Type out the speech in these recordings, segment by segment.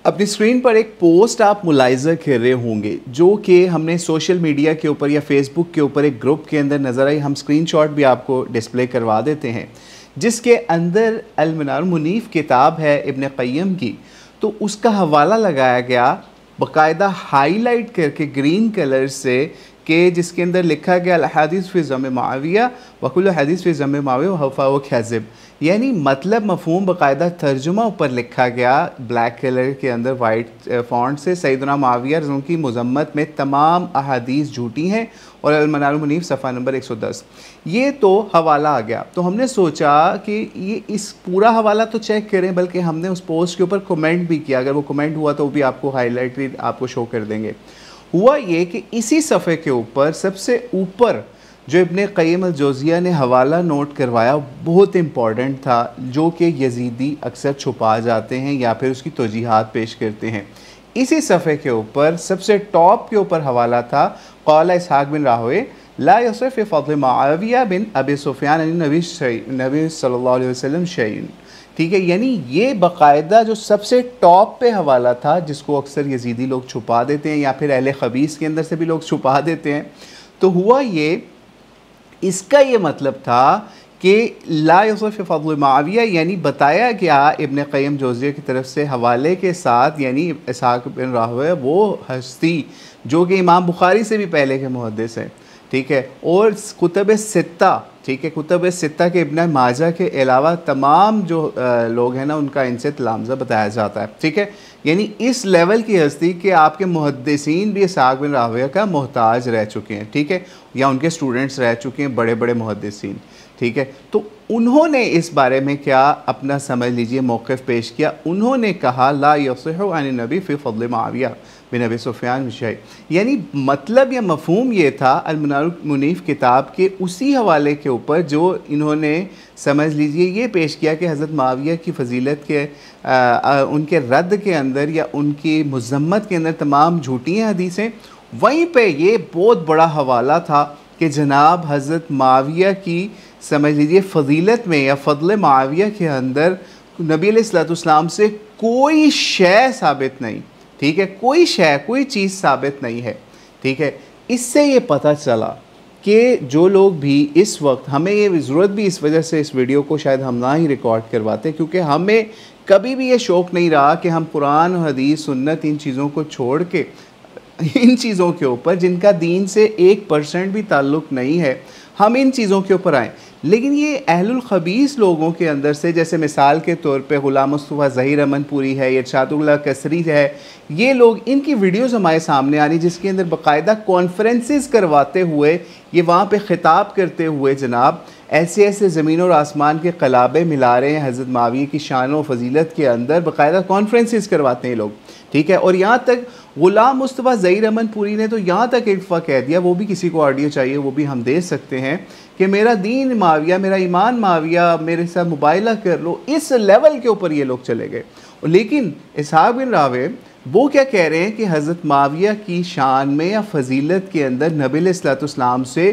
अपनी स्क्रीन पर एक पोस्ट आप मुलाहिजा कर रहे होंगे जो कि हमने सोशल मीडिया के ऊपर या फेसबुक के ऊपर एक ग्रुप के अंदर नज़र आई। हम स्क्रीनशॉट भी आपको डिस्प्ले करवा देते हैं, जिसके अंदर अल मनारुल मुनीफ किताब है इब्न क़य्यम की। तो उसका हवाला लगाया गया बाकायदा हाईलाइट करके ग्रीन कलर से, कि जिसके अंदर लिखा गया अल हदीस फ़ी ज़म्म मुआविया व कुल्लु हदीस फ़ी ज़म्म मुआविया हफ़ा व कज़िब, यानी मतलब मफ़हूम बाकायदा तर्जुमा ऊपर लिखा गया ब्लैक कलर के अंदर वाइट फ़ॉन्ट से। सैयदना मुआविया उनकी मज़म्मत में तमाम अहादीस झूठी हैं और अल मनारुल मुनीफ सफ़ा नंबर 110। ये तो हवाला आ गया। तो हमने सोचा कि ये इस पूरा हवाला तो चेक करें, बल्कि हमने उस पोस्ट के ऊपर कमेंट भी किया। अगर वो कमेंट हुआ तो वो भी आपको हाईलाइट आपको शो कर देंगे। हुआ ये कि इसी सफ़े के ऊपर सबसे ऊपर जो इब्न क़य्यम अल-जौज़िया ने हवाला नोट करवाया बहुत इम्पॉर्टेंट था, जो कि यज़ीदी अक्सर छुपा जाते हैं या फिर उसकी तौजीहात पेश करते हैं। इसी सफ़े के ऊपर सबसे टॉप के ऊपर हवाला था क़ाला इसहाक़ बिन राहोवे ला युसफ़ फ़ी फ़ज़्ल मुआविया बिन अबी सुफ़यान नबी सल्लल्लाहु अलैहि वसल्लम शैअन। ठीक है, यानी ये बाकायदा जो सबसे टॉप पे हवाला था, जिसको अक्सर यजीदी लोग छुपा देते हैं या फिर अहले ख़बीस के अंदर से भी लोग छुपा देते हैं। तो हुआ ये, इसका ये मतलब था कि ला युसफ़ फ़ज़्ल मुआविया, यानी बताया गया इब्न क़य्यम जौज़िया की तरफ से हवाले के साथ, यानी इसहाक़ बिन राहोवे वो हस्ती जो कि इमाम बुखारी से भी पहले के मुहद्दिस हैं, ठीक है, और कुतुब सित्ता, ठीक है, कुतुब सित्ता के इब्न माजा के अलावा तमाम जो लोग हैं ना, उनका इनसे तलामज़ा बताया जाता है। ठीक है, यानी इस लेवल की हस्ती कि आपके मुहद्दिसीन भी इसहाक़ बिन राहोवे का मोहताज रह चुके हैं, ठीक है, या उनके स्टूडेंट्स रह चुके हैं, बड़े बड़े मुहद्दिसीन। ठीक है, तो उन्होंने इस बारे में क्या अपना समझ लीजिए मौक़िफ़ पेश किया। उन्होंने कहा ला यसिहु अन नबी फ़ी फ़ज़्ल मुआविया बिन अबी सुफ़यान शै, यानी मतलब या मफ़हूम ये था अल मनारुल मुनीफ किताब के उसी हवाले के ऊपर जो इन्होंने समझ लीजिए ये पेश किया कि हज़रत मुआविया की फ़जीलत के उनके रद्द के अंदर या उनकी मज़म्मत के अंदर तमाम झूठी हैं हदीसें। वहीं पे ये बहुत बड़ा हवाला था कि जनाब हज़रत मुआविया की समझ लीजिए फ़जीलत में या फ़ज़्ल मुआविया के अंदर नबी अलैहिस्सलाम से कोई शय साबित नहीं। ठीक है, कोई शय, कोई चीज़ साबित नहीं है। ठीक है, इससे ये पता चला कि जो लोग भी इस वक्त, हमें ये ज़रूरत भी इस वजह से इस वीडियो को शायद हम ना ही रिकॉर्ड करवाते, क्योंकि हमें कभी भी ये शौक़ नहीं रहा कि हम कुरान, हदीस, सुन्नत, इन चीज़ों को छोड़ के इन चीज़ों के ऊपर जिनका दीन से 1% भी ताल्लुक़ नहीं है, हम इन चीज़ों के ऊपर आएँ। लेकिन ये अहलुल ख़बीस लोगों के अंदर से, जैसे मिसाल के तौर पे ग़ुलाम मुस्तफ़ा ज़हीर अमनपुरी है, इरशादुल्लाह कसरी है, ये लोग, इनकी वीडियोज़ हमारे सामने आ रही, जिसके अंदर बाकायदा कॉन्फ्रेंसेस करवाते हुए, ये वहाँ पे ख़िताब करते हुए जनाब ऐसे ऐसे ज़मीन और आसमान के क़लाबे मिला रहे हैं हज़रत मुआविया की शान और फ़जीलत के अंदर, बाकायदा कॉन्फ्रेंसेस करवाते हैं लोग। ठीक है, और यहाँ तक ग़ुलाम मुस्तफ़ा ज़हीर अमनपुरी ने तो यहाँ तक एक दफ़ा कह दिया, वो भी किसी को ऑडियो चाहिए वो भी हम दे सकते हैं, कि मेरा दीन मुआविया, मेरा ईमान मुआविया, मेरे साथ मुबायला कर लो। इस लेवल के ऊपर ये लोग चले गए। लेकिन इसहाक़ बिन राहोवे वो क्या कह रहे हैं कि हज़रत मुआविया की शान में या फ़जीलत के अंदर नबी अलैहिस्सलाम से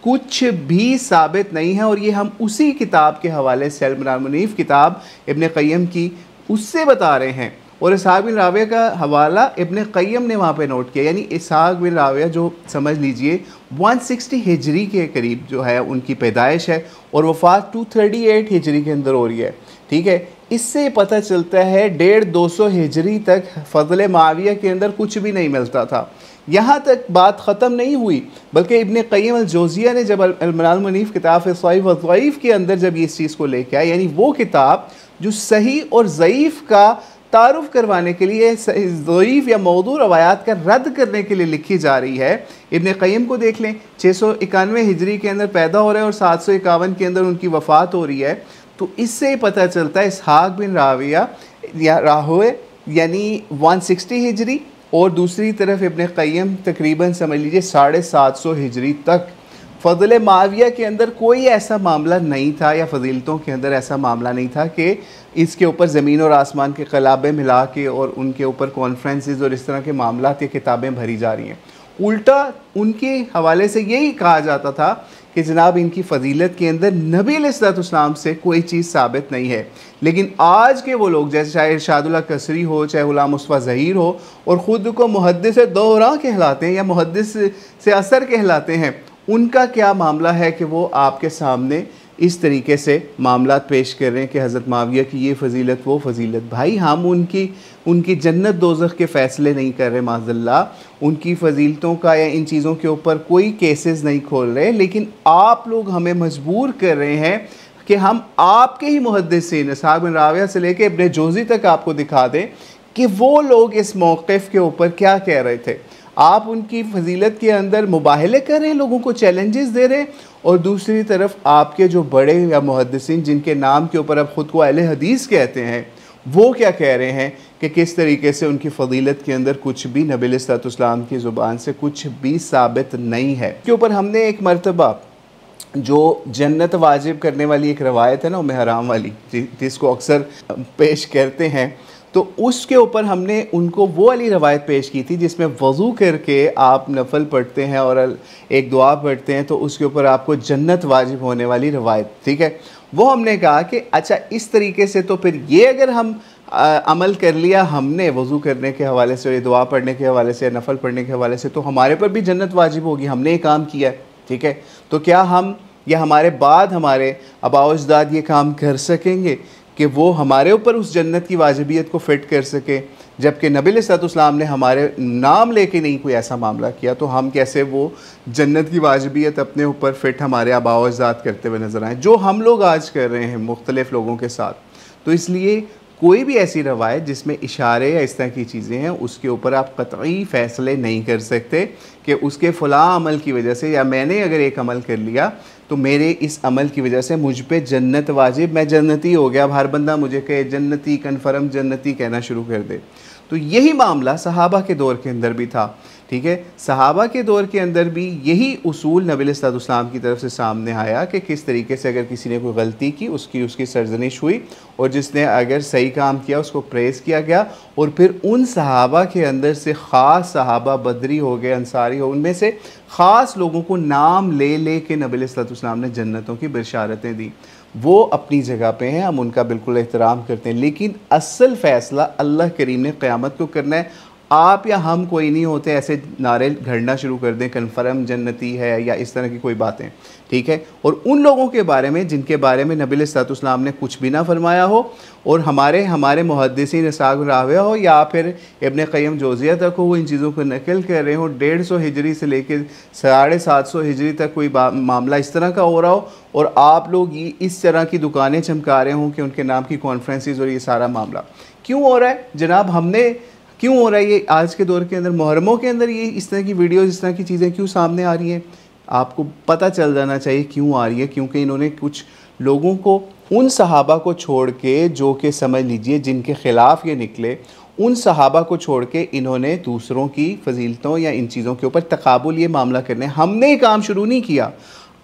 कुछ भी साबित नहीं है। और ये हम उसी किताब के हवाले से, अल मनारुल मुनीफ किताब इब्न क़य्यम की, उससे बता रहे हैं। और इसहाक़ बिन राहोवे का हवाला इब्न क़य्यम ने वहाँ पे नोट किया, यानी इसहाक़ बिन राहोवे जो समझ लीजिए 160 हिजरी के करीब जो है उनकी पैदाइश है, और वफ़ात 238 हिजरी के अंदर हो रही है। ठीक है, इससे पता चलता है 150-200 हिजरी तक फ़ज़्ल मुआविया के अंदर कुछ भी नहीं मिलता था। यहाँ तक बात ख़त्म नहीं हुई, बल्कि इब्न क़य्यम अल-जौज़िया ने जब अल मनारुल मुनीफ किताब सहीह व ज़ईफ़ के अंदर जब ये इस चीज़ को लेके आए, यानी वो किताब जो सही और ज़ईफ़ का तारुफ़ करवाने के लिए, ज़ईफ़ या मौदू रवायात का रद्द करने के लिए लिखी जा रही है। इब्न क़य्यम को देख लें, 691 हिजरी के अंदर पैदा हो रहे हैं और 751 के अंदर उनकी वफ़ात हो रही है। तो इससे पता चलता है इसहाक़ बिन राहोवे या राहोवे यानी 160 हिजरी, और दूसरी तरफ इब्न क़य्यम तकरीबन समझ लीजिए 750 हिजरी तक फ़ज़्ल मुआविया के अंदर कोई ऐसा मामला नहीं था, या फ़जीलतों के अंदर ऐसा मामला नहीं था कि इसके ऊपर ज़मीन और आसमान के क़लाबे मिला के और उनके ऊपर कॉन्फ्रेंसेस और इस तरह के मामलात या किताबें भरी जा रही हैं। उल्टा उनके हवाले से यही कहा जाता था कि जनाब इनकी फ़जीलत के अंदर नबी अलैहिस्सलाम से कोई चीज़ साबित नहीं है। लेकिन आज के वो लोग, जैसे चाहे इरशादुल्लाह कसरी हो, चाहे गुलाम मुस्तफ़ा ज़हीर हो, और ख़ुद को मुहद्दिस दौरा कहलाते हैं या मुहद्दिस से असर कहलाते हैं, उनका क्या मामला है कि वो आपके सामने इस तरीके से मामलात पेश कर रहे हैं कि हज़रत माविया की ये फ़जीलत वो फ़जीलत। भाई हम उनकी जन्नत दोज़ख के फ़ैसले नहीं कर रहे माज़अल्लाह, उनकी फ़जीलतों का या इन चीज़ों के ऊपर कोई केसेस नहीं खोल रहे, लेकिन आप लोग हमें मजबूर कर रहे हैं कि हम आपके ही मुहद्दिसीन इसहाक़ बिन राविया से लेकर इब्न जोज़ी तक आपको दिखा दें कि वो लोग इस मौक़िफ़ के ऊपर क्या कह रहे थे। आप उनकी फ़जीलत के अंदर मुबाहले कर रहे हैं, लोगों को चैलेंजेस दे रहे हैं, और दूसरी तरफ आपके जो बड़े या मुहद्दिसीन जिनके नाम के ऊपर आप ख़ुद को अहले हदीस कहते हैं, वो क्या कह रहे हैं कि किस तरीके से उनकी फ़जीलत के अंदर कुछ भी नबी अलैहिस्सलाम की ज़ुबान से कुछ भी साबित नहीं है। के ऊपर हमने एक मरतबा जो जन्नत वाजिब करने वाली एक रवायत है ना, उम्मे हराम वाली, जिसको अक्सर पेश करते हैं, तो उसके ऊपर हमने उनको वो वाली रवायत पेश की थी जिसमें वज़ू करके आप नफल पढ़ते हैं और एक दुआ पढ़ते हैं, तो उसके ऊपर आपको जन्नत वाजिब होने वाली रवायत, ठीक है। वो हमने कहा कि अच्छा इस तरीके से तो फिर ये अगर हम अमल कर लिया हमने वज़ू करने के हवाले से, दुआ पढ़ने के हवाले से, नफल पढ़ने के हवाले से, तो हमारे पर भी जन्नत वाजिब होगी, हमने ये काम किया है, ठीक है। तो क्या हम या हमारे बाद हमारे आबा व अजदाद ये काम कर सकेंगे कि वो हमारे ऊपर उस जन्नत की वाजिबियत को फ़िट कर सके, जबकि नबी अलैहिस्सलाम ने हमारे नाम लेके नहीं कोई ऐसा मामला किया, तो हम कैसे वो जन्नत की वाजिबियत अपने ऊपर फ़िट हमारे आबा व अजदाद करते हुए नज़र आए, जो हम लोग आज कर रहे हैं मुख्तलिफ़ लोगों के साथ। तो इसलिए कोई भी ऐसी रवायत जिसमें इशारे या इस तरह की चीज़ें हैं, उसके ऊपर आप कतई फ़ैसले नहीं कर सकते कि उसके फ़लाँ अमल की वजह से, या मैंने अगर एक अमल कर लिया तो मेरे इस अमल की वजह से मुझ पे जन्नत वाजिब, मैं जन्नती हो गया। अब हर बंदा मुझे कहे जन्नती, कन्फर्म जन्नती कहना शुरू कर दे। तो यही मामला सहाबा के दौर के अंदर भी था, ठीक है। सहाबा के दौर के अंदर भी यही उसूल नबी अलैहिस्सलाम की तरफ से सामने आया कि किस तरीके से अगर किसी ने कोई गलती की उसकी सरजनिश हुई, और जिसने अगर सही काम किया उसको प्रेज़ किया गया, और फिर उन सहाबा के अंदर से ख़ास सहाबा, बदरी हो गए, अंसारी हो, उनमें से ख़ास लोगों को नाम ले ले के नबी अलैहिस्सलाम ने जन्नतों की बशारतें दी। वो अपनी जगह पे हैं, हम उनका बिल्कुल एहतराम करते हैं, लेकिन असल फ़ैसला अल्लाह करीम ने क़यामत को करना है। आप या हम कोई नहीं होते ऐसे नारे घड़ना शुरू कर दें कन्फर्म जन्नती है या इस तरह की कोई बातें, ठीक है। और उन लोगों के बारे में जिनके बारे में नबी अलैहिस्सलाम ने कुछ भी ना फरमाया हो, और हमारे मुहद्दिसीन इसहाक़ बिन राविया हो या फिर इब्न क़य्यम जोज़िया तक हो, वो इन चीज़ों को नकल कर रहे हो, 150 हिजरी से लेकर 750 हिजरी तक कोई मामला इस तरह का हो रहा हो, और आप लोग इस तरह की दुकानें चमका रहे हों कि उनके नाम की कॉन्फ्रेंसेस और ये सारा मामला क्यों हो रहा है जनाब? हमने क्यों हो रहा है ये आज के दौर के अंदर, मुहर्रमों के अंदर ये इस तरह की वीडियोस, इस तरह की चीज़ें क्यों सामने आ रही हैं? आपको पता चल जाना चाहिए क्यों आ रही है, क्योंकि इन्होंने कुछ लोगों को, उन सहाबा को छोड़ के जो कि समझ लीजिए जिनके ख़िलाफ़ ये निकले, उन सहाबा को छोड़ के इन्होंने दूसरों की फ़जीलतों या इन चीज़ों के ऊपर तकाबुल ये मामला करने, हमने ये काम शुरू नहीं किया,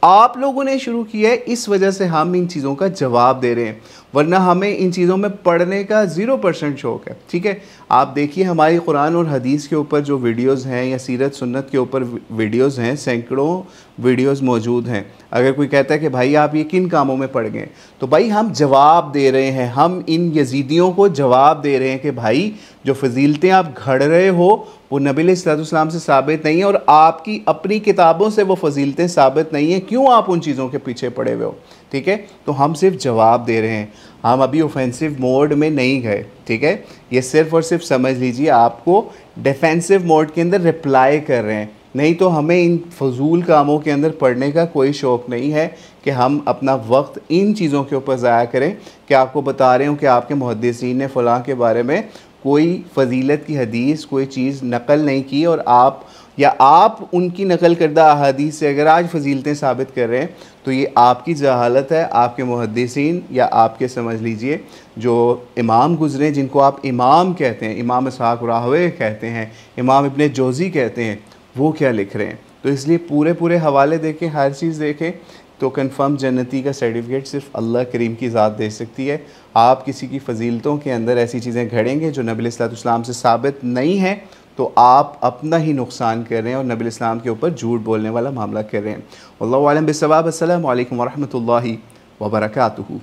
आप लोगों ने शुरू किया है। इस वजह से हम इन चीज़ों का जवाब दे रहे हैं, वरना हमें इन चीज़ों में पढ़ने का 0% शौक़ है, ठीक है। आप देखिए हमारी कुरान और हदीस के ऊपर जो वीडियोस हैं या सीरत सुन्नत के ऊपर वीडियोस हैं, सैकड़ों वीडियोस मौजूद हैं। अगर कोई कहता है कि भाई आप ये किन कामों में पड़ गए, तो भाई हम जवाब दे रहे हैं, हम इन यजीदियों को जवाब दे रहे हैं कि भाई जो फजीलतें आप घड़ रहे हो वो नबी अलैहिस्सलाम से साबित नहीं है, और आपकी अपनी किताबों से वो फजीलतें साबित नहीं है, क्यों आप उन चीज़ों के पीछे पड़े हुए हो, ठीक है। तो हम सिर्फ जवाब दे रहे हैं, हम अभी ऑफेंसिव मोड में नहीं गए, ठीक है। ये सिर्फ और सिर्फ समझ लीजिए आपको डिफेंसिव मोड के अंदर रिप्लाई कर रहे हैं, नहीं तो हमें इन फजूल कामों के अंदर पढ़ने का कोई शौक़ नहीं है कि हम अपना वक्त इन चीज़ों के ऊपर ज़ाया करें कि आपको बता रहे हूँ कि आपके मुहद्दिसीन ने फ़लाँ के बारे में कोई फ़जीलत की हदीस, कोई चीज़ नकल नहीं की, और आप उनकी नकल करदा अहादीस से अगर आज फजीलतें साबित कर रहे हैं, तो ये आपकी जहालत है। आपके मुहद्दिसीन या आपके समझ लीजिए जो इमाम गुज़रे, जिनको आप इमाम कहते हैं, इमाम इसहाक़ राहवे कहते हैं, इमाम इब्न जोज़ी कहते हैं, वो क्या लिख रहे हैं। तो इसलिए पूरे हवाले देखें, हर चीज़ देखें तो कन्फर्म जन्नती का सर्टिफिकेट सिर्फ अल्लाह करीम की ज़ात दे सकती है। आप किसी की फ़जीलतों के अंदर ऐसी चीज़ें घड़ेंगे जो नबी अलैहिस्सलाम से साबित नहीं है, तो आप अपना ही नुकसान कर रहे हैं और नबी अलैहिस्सलाम के ऊपर झूठ बोलने वाला मामला कर रहे हैं। वल्लाहु आलम बिस्सवाब। अस्सलामु अलैकुम वरहमतुल्लाहि वबरकातुहू।